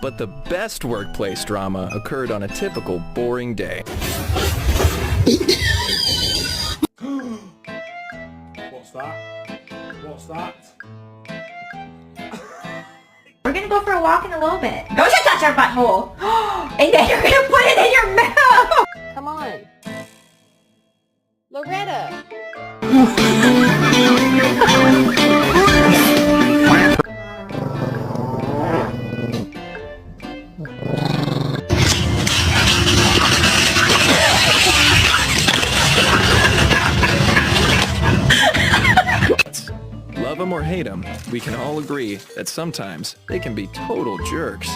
But the best workplace drama occurred on a typical boring day. What's that? What's that? We're gonna go for a walk in a little bit. Don't you touch our butthole! And then you're gonna put it in your mouth! Come on. Loretta! Love them or hate them, we can all agree that sometimes they can be total jerks.